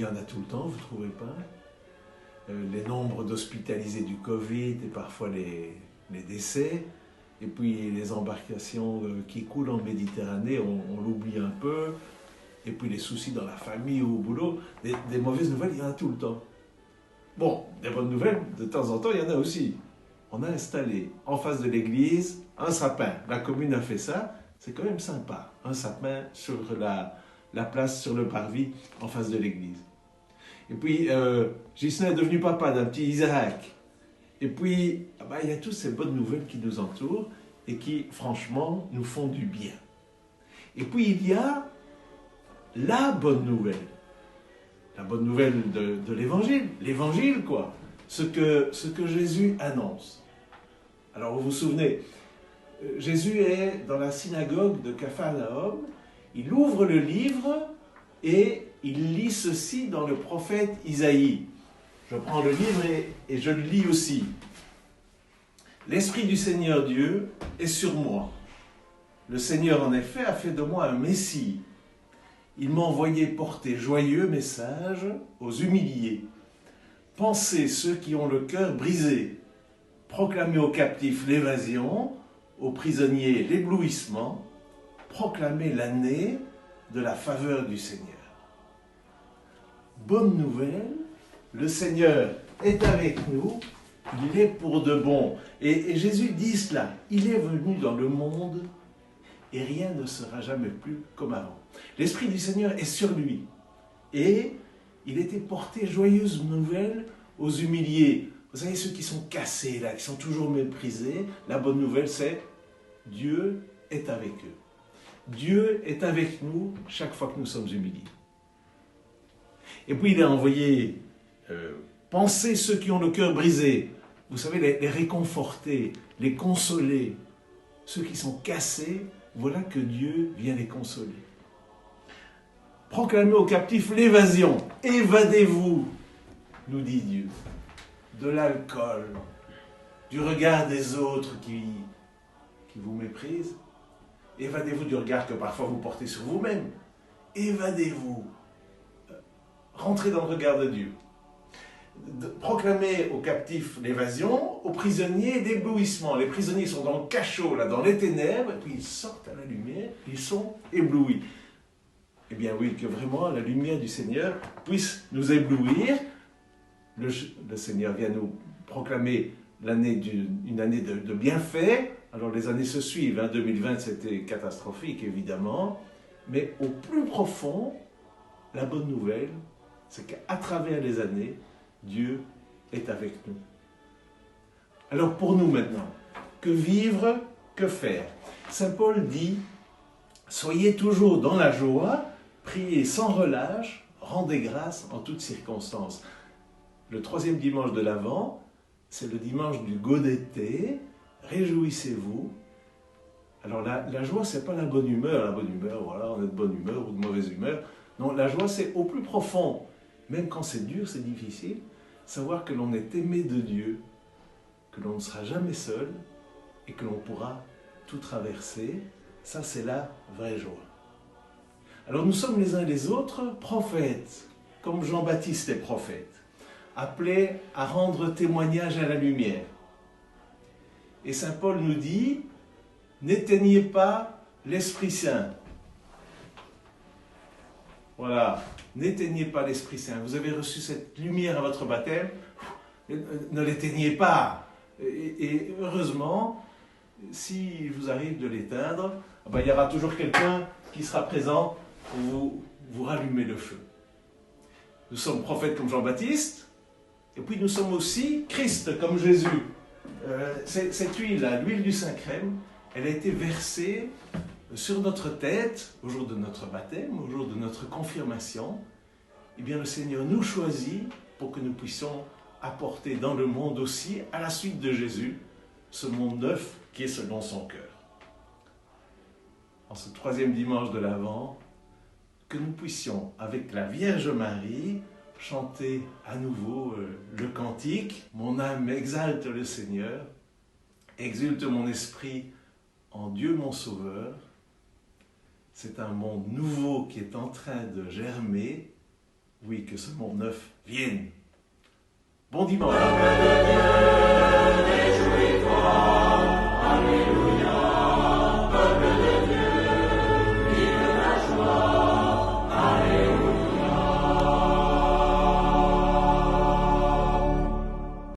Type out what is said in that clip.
y en a tout le temps, vous ne trouvez pas? Les nombres d'hospitalisés du Covid et parfois les décès, et puis les embarcations qui coulent en Méditerranée, on l'oublie un peu, et puis les soucis dans la famille ou au boulot, des mauvaises nouvelles, il y en a tout le temps. Bon, des bonnes nouvelles, de temps en temps, il y en a aussi. On a installé en face de l'église un sapin. La commune a fait ça, c'est quand même sympa. Un sapin sur la place, sur le parvis, en face de l'église. Et puis, Ghislain est devenu papa d'un petit Isaac. Et puis, il y a toutes ces bonnes nouvelles qui nous entourent et qui, franchement, nous font du bien. Et puis, il y a la bonne nouvelle. La bonne nouvelle de l'évangile. L'évangile, quoi. Ce que Jésus annonce. Alors, vous vous souvenez, Jésus est dans la synagogue de Capharnaüm. Il ouvre le livre et il lit ceci dans le prophète Isaïe. Je prends le livre et je le lis aussi. « L'Esprit du Seigneur Dieu est sur moi. Le Seigneur, en effet, a fait de moi un Messie. Il m'a envoyé porter joyeux message aux humiliés, panser ceux qui ont le cœur brisé, proclamer aux captifs l'évasion, aux prisonniers l'éblouissement, proclamer l'année de la faveur du Seigneur. » Bonne nouvelle, le Seigneur est avec nous, il est pour de bon. Et Jésus dit cela, il est venu dans le monde et rien ne sera jamais plus comme avant. L'Esprit du Seigneur est sur lui et il était porté joyeuse nouvelle aux humiliés. Vous savez, ceux qui sont cassés là, qui sont toujours méprisés, la bonne nouvelle c'est Dieu est avec eux. Dieu est avec nous chaque fois que nous sommes humiliés. Et puis il a envoyé penser ceux qui ont le cœur brisé, vous savez, les réconforter, les consoler. Ceux qui sont cassés, voilà que Dieu vient les consoler. Proclamer aux captifs l'évasion. Évadez-vous, nous dit Dieu, de l'alcool, du regard des autres qui vous méprisent. Évadez-vous du regard que parfois vous portez sur vous-même. Évadez-vous. Rentrez dans le regard de Dieu. Proclamer aux captifs l'évasion, aux prisonniers l'éblouissement. Les prisonniers sont dans le cachot, là, dans les ténèbres, et puis ils sortent à la lumière, ils sont éblouis. Eh bien oui, que vraiment la lumière du Seigneur puisse nous éblouir. Le Seigneur vient nous proclamer une année de bienfaits. Alors les années se suivent, 2020 c'était catastrophique évidemment, mais au plus profond, la bonne nouvelle, c'est qu'à travers les années, Dieu est avec nous. Alors pour nous maintenant, que vivre, que faire? Saint Paul dit, soyez toujours dans la joie, priez sans relâche, rendez grâce en toutes circonstances. Le troisième dimanche de l'Avent, c'est le dimanche du Gaudete, réjouissez-vous. Alors la joie, c'est pas la bonne humeur, voilà, on est de bonne humeur ou de mauvaise humeur. Non, la joie, c'est au plus profond. Même quand c'est dur, c'est difficile, savoir que l'on est aimé de Dieu, que l'on ne sera jamais seul et que l'on pourra tout traverser. Ça, c'est la vraie joie. Alors nous sommes les uns les autres prophètes, comme Jean-Baptiste est prophète, appelés à rendre témoignage à la lumière. Et Saint Paul nous dit, n'éteignez pas l'Esprit Saint. Voilà, n'éteignez pas l'Esprit Saint. Vous avez reçu cette lumière à votre baptême, ne l'éteignez pas. Et heureusement, si vous arrive de l'éteindre, il y aura toujours quelqu'un qui sera présent pour vous rallumer le feu. Nous sommes prophètes comme Jean-Baptiste, et puis nous sommes aussi Christ comme Jésus. Cette huile-là, l'huile du Saint-Crème, elle a été versée sur notre tête, au jour de notre baptême, au jour de notre confirmation. Eh bien, le Seigneur nous choisit pour que nous puissions apporter dans le monde aussi, à la suite de Jésus, ce monde neuf qui est selon son cœur. En ce troisième dimanche de l'Avent, que nous puissions, avec la Vierge Marie, chanter à nouveau le cantique « Mon âme exalte le Seigneur, exulte mon esprit en Dieu mon Sauveur ». C'est un monde nouveau qui est en train de germer. Oui, que ce monde neuf vienne. Bon dimanche.